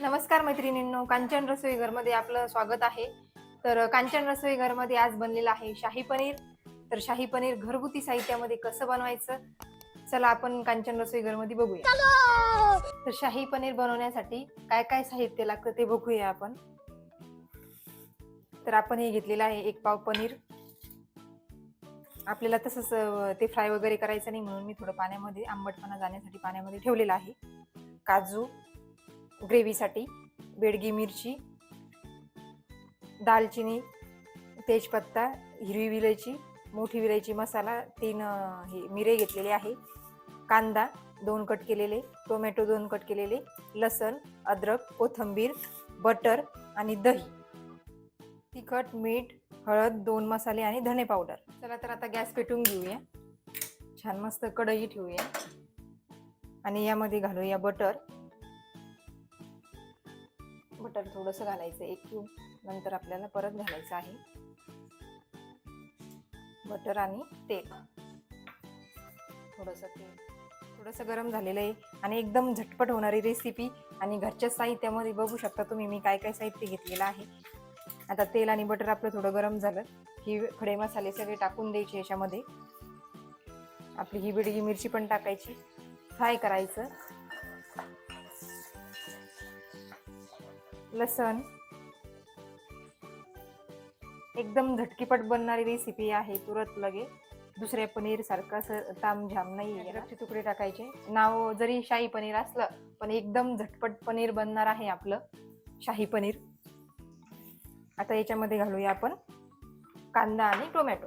नमस्कार मैत्रिणींनो, कांचन रसोई घरमध्ये आपलं स्वागत आहे. तर कांचन रसोई घरमध्ये आज बनलेलं आहे शाही पनीर. तर शाही पनीर घरगुती साहित्यामध्ये कसं बनवायचं, चला आपण कांचन रसोई घरमध्ये बघूया. तर शाही पनीर बनवण्यासाठी काय काय साहित्य लागतं ते बघूया आपण. तर आपण हे घेतलेलं आहे 1 पाव पनीर. आपल्याला तसंच ते फ्राय वगैरे करायचं नाही म्हणून मी थोडं पाण्यामध्ये आंबटपणा जाण्यासाठी पाण्यामध्ये ठेवलेलं आहे. काजू ग्रेव्हीसाठी, बेडगी मिरची, दालचिनी, तेजपत्ता, हिरवी विलायची, मोठी विलायची मसाला, 3 हे मिरे घेतलेले आहे, कांदा 2 कट केलेले, टोमॅटो 2 कट केलेले, लसण, अद्रक, कोथिंबीर, बटर आणि दही, तिखट, मीठ, हळद, 2 मसाले आणि धने पावडर. चला तर आता गॅस पेटवून घेऊया. छान मस्त कढई ठेवूया आणि यामध्ये घालूया बटर. बटर थोडंसं घालायचं, 1 क्यूब. नंतर आपल्याला परत घालायचं आहे बटर आणि तेल. थोडंसं गरम झालेलं आहे आणि एकदम झटपट होणारी रेसिपी आणि घरच्या साहित्यामध्ये बघू शकता तुम्ही मी काय काय साहित्य घेतलेलं आहे. आता तेल आणि बटर आपलं थोडं गरम झालं की खडे मसाले सगळे टाकून द्यायचे. याच्यामध्ये आपली ही बेडगी मिरची पण टाकायची, फ्राय करायचं. लसण, एकदम झटकीपट बनणारी रेसिपी आहे, तुरंत लगे दुसऱ्या पनीर सारखं असं तामझाम नाही. अद्रकचे तुकडे टाकायचे. नाव जरी शाही पनीर असलं पण एकदम झटपट पनीर बनणार आहे आपलं शाही पनीर. आता याच्यामध्ये घालूया आपण कांदा आणि टोमॅटो.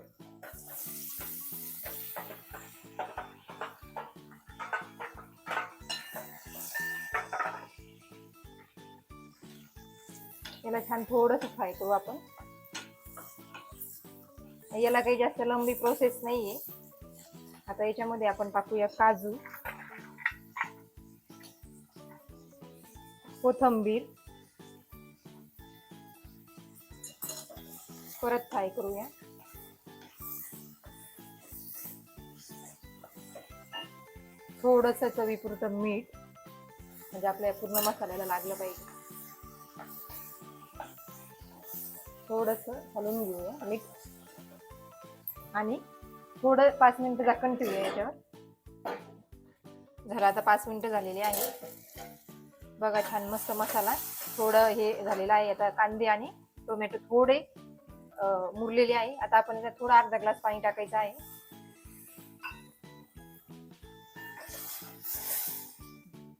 याला छान थोडंसं फ्राय करू आपण. याला काही जास्त लंबी प्रोसेस नाहीये. आता याच्यामध्ये आपण टाकूया काजू, कोथिंबीर, परत फ्राय करूया. थोडंसं चवीपुरतं मीठ, म्हणजे आपल्या पूर्ण मसाल्याला लागलं पाहिजे. थोडंसं हलवून घेऊया मिक्स आणि थोडं 5 मिनिटं झाकण ठेवूया याच्यावर. झालं आता 5 मिनिटं झालेली आहे. बघा छान मस्त मसाला थोडं हे झालेलं आहे. आता कांदे आणि टोमॅटो थोडे मुरलेले आहे. आता आपण याच्यात थोडा अर्धा ग्लास पाणी टाकायचं आहे.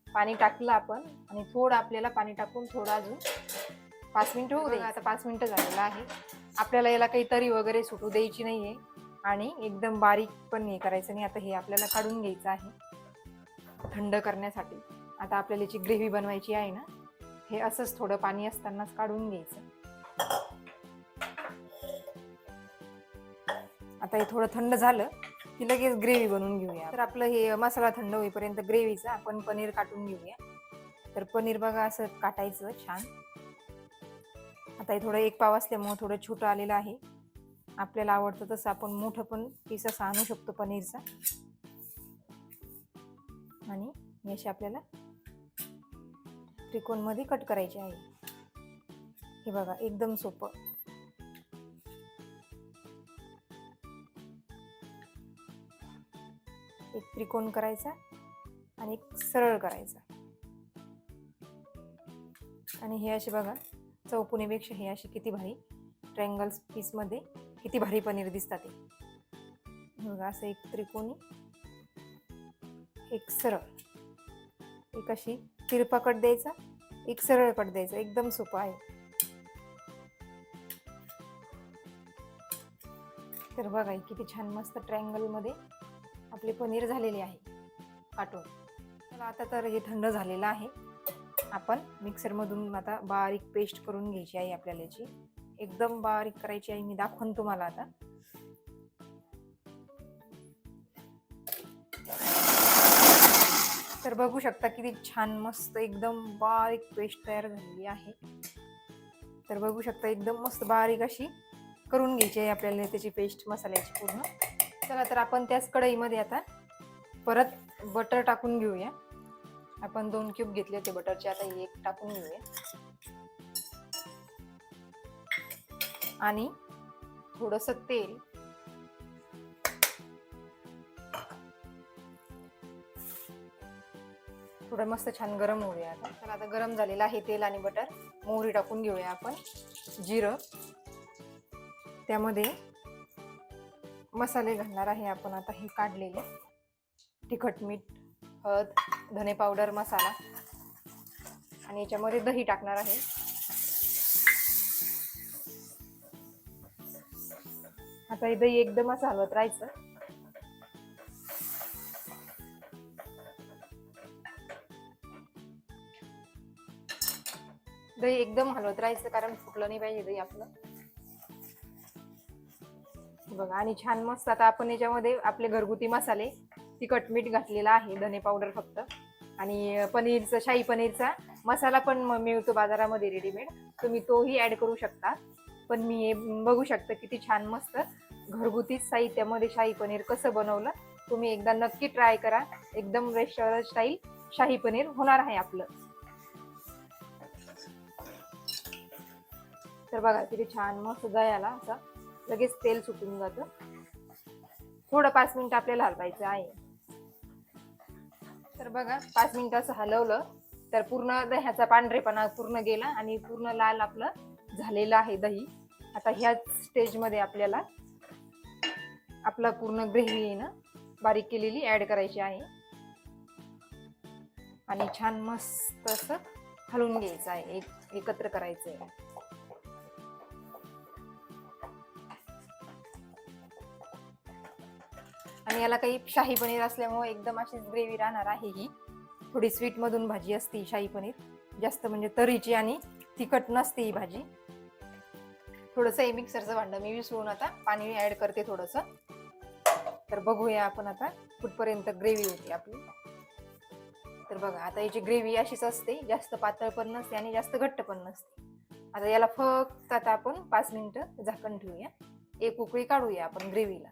पाणी टाकलं आपण आणि थोडं आपल्याला पाणी टाकून थोडं अजून 5 मिनिटं होऊ दे. आता 5 मिनिटं झालेलं आहे. आपल्याला याला काही तरी वगैरे सुटू द्यायची नाहीये आणि एकदम बारीक पण हे करायचं नाही. आता हे आपल्याला काढून घ्यायचं आहे थंड करण्यासाठी. आता आपल्याला याची ग्रेव्ही बनवायची आहे ना, हे असंच थोडं पाणी असतानाच काढून घ्यायचं. आता हे थोडं थंड झालं की लगेच ग्रेव्ही बनवून घेऊया. तर आपलं हे मसाला थंड होईपर्यंत ग्रेव्हीचं आपण पनीर काटून घेऊया. तर पनीर बघा असं काटायचं छान. आता हे थोडं 1 पाव असल्यामुळे थोडं छोटं आलेलं आहे. आपल्याला आवडतं तसं आपण मोठं पण पीस असं आणू शकतो पनीरचा. आणि याशी आपल्याला त्रिकोणमध्ये कट करायचे आहे. हे बघा एकदम सोपं. एक त्रिकोण करायचा आणि एक सरळ करायचा. आणि हे असे बघा चौकोनीपेक्षा हे असे किती भारी ट्रायंगल्स पीसमध्ये किती भारी पनीर दिसतात ते. बघा असं एक त्रिकोणी, एक सरळ, एक अशी तिरपा कट द्यायचा, एक सरळ कट द्यायचा. एकदम सोपं आहे. तर बघा किती छान मस्त ट्रायंगल मध्ये आपले पनीर झालेले आहे काटून. तर आता तर हे थंड झालेलं आहे. आपण मिक्सर मधून आता बारीक पेस्ट करून घ्यायची आहे. आपल्याला याची एकदम बारीक करायची आहे. मी दाखवून तुम्हाला आता. तर बघू शकता किती छान मस्त एकदम बारीक पेस्ट तयार झालेली आहे. तर बघू शकता एकदम मस्त बारीक अशी करून घ्यायची आहे आपल्याला त्याची पेस्ट मसाल्याची पूर्ण. चला तर आपण त्याच कढईमध्ये आता परत बटर टाकून घेऊया. आपण 2 क्यूब घेतले होते बटरचे, आता हे एक टाकून घेऊया आणि थोडंसं तेल, थोडं मस्त छान गरम होऊया आता. तर आता गरम झालेलं आहे तेल आणि बटर. मोहरी टाकून घेऊया आपण, जिरं, त्यामध्ये मसाले घालणार आहे आपण आता हे काढलेले, तिखट, मीठ, हळद, धने पावडर, मसाला, आणि याच्यामध्ये दही टाकणार आहे. आता हे दही एकदम असं हलवत राहायचं. दही एकदम हलवत राहायचं कारण फुटलं नाही पाहिजे दही आपलं. बघा, आणि छान मस्त आता आपण याच्यामध्ये आपले घरगुती मसाले, तिखट, मीठ घातलेला आहे, धने पावडर फक्त, आणि पनीरचा, शाही पनीरचा मसाला पण मिळतो बाजारामध्ये रेडीमेड, तुम्ही तोही ऍड करू शकता. पण मी हे बघू शकता किती छान मस्त घरगुती साहित्यामध्ये शाही पनीर कसं बनवलं. तुम्ही एकदा नक्की ट्राय करा, एकदम रेस्टॉरंट स्टाईल शाही पनीर होणार आहे आपलं. तर बघा किती छान मस्त दह्याला असा लगेच तेल सुटून जातं. थोडं 5 मिनिटं आपल्याला हलवायचं आहे. तर बघा 5 मिनिटं असं हलवलं तर पूर्ण दह्याचा पांढरेपणा पूर्ण गेला आणि पूर्ण लाल आपलं झालेलं आहे दही. आता ह्याच स्टेजमध्ये आपल्याला आपला पूर्ण ग्रेव्ही आहे ना बारीक केलेली ऍड करायची आहे आणि छान मस्त असं हलवून घ्यायचं आहे, एकत्र करायचं आहे. आणि याला काही शाही पनीर असल्यामुळे एकदम अशीच ग्रेव्ही राहणार आहे. ही थोडी स्वीट मधून भाजी असते शाही पनीर, जास्त म्हणजे तरीची आणि तिखट नसते ही भाजी. थोडंसं हे मिक्सरचं भांडं मी विसरून आता पाणी ऍड करते थोडंसं. तर बघूया आपण आता कुठपर्यंत ग्रेव्ही होती आपली. तर बघा आता याची ग्रेव्ही अशीच असते, जास्त पातळ पण नसते आणि जास्त घट्ट पण नसते. आता याला फक्त आता आपण 5 मिनिटं झाकण ठेवूया, एक उकळी काढूया आपण ग्रेव्हीला.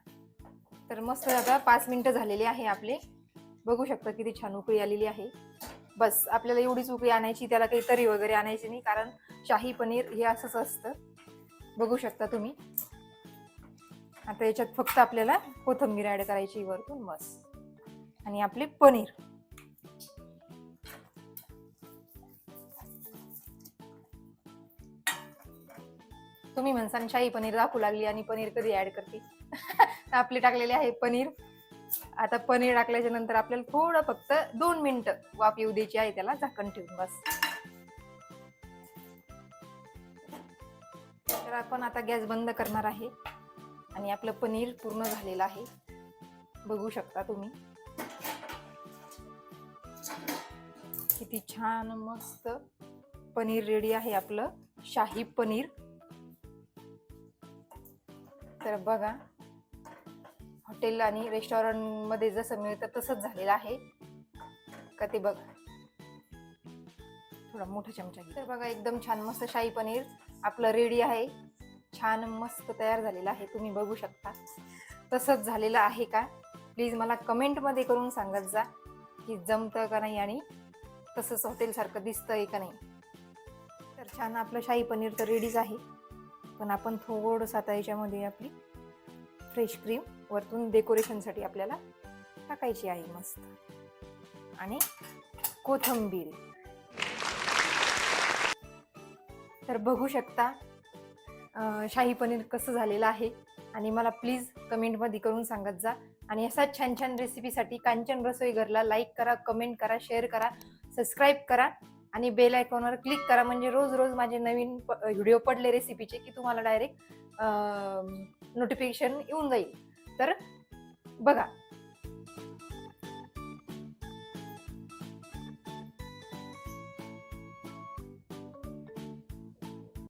तर मस्त आता 5 मिनिटं झालेली आहे आपले. बघू शकता किती छान उकळी आलेली आहे. बस आपल्याला एवढीच उकळी आणायची, त्याला काही तरी वगैरे आणायची नाही, कारण शाही पनीर हे असंच असतं. बघू शकता तुम्ही. आता याच्यात फक्त आपल्याला कोथिंबीर ऍड करायची वरतून बस, आणि आपले पनीर. तुम्ही म्हणसान शाही पनीर दाखवू लागली आणि पनीर कधी ऍड करते. आपले टाकलेले आहे पनीर. आता पनीर टाकल्याच्या नंतर आपल्याला थोडं फक्त 2 मिनिटं वाफ येऊ द्यायची आहे त्याला झाकण ठेवून बस. तर आपण आता गॅस बंद करणार आहे आणि आपलं पनीर पूर्ण झालेलं आहे. बघू शकता तुम्ही किती छान मस्त पनीर रेडी आहे आपलं शाही पनीर. तर बघा हॉटेल आणि रेस्टॉरंट मध्ये जसं मिळतं तसंच झालेलं आहे का ते बघा. थोडा मोठा चमचा घे. तर बघा एकदम छान मस्त शाही पनीर आपलं रेडी आहे, छान मस्त तयार झालेलं आहे. तुम्ही बघू शकता तसंच झालेलं आहे का. प्लीज मला कमेंटमध्ये करून सांगत जा की जमतं का नाही आणि तसंच हॉटेलसारखं दिसतंय का नाही. तर छान आपलं शाही पनीर तर रेडीच आहे, पण आपण थोडंसं आता याच्यामध्ये आपली फ्रेश क्रीम वरतून डेकोरेशनसाठी आपल्याला टाकायची आहे मस्त, आणि कोथिंबीर. तर बघू शकता शाही पनीर कसं झालेलं आहे, आणि मला प्लीज कमेंटमध्ये करून सांगत जा. आणि असाच छान छान रेसिपीसाठी कांचन रसोई घरला लाईक करा, कमेंट करा, शेअर करा, सबस्क्राईब करा आणि बेल आयकॉनवर क्लिक करा, म्हणजे रोज रोज माझे नवीन व्हिडिओ पडले रेसिपीचे की तुम्हाला डायरेक्ट नोटिफिकेशन येऊन जाईल. तर बघा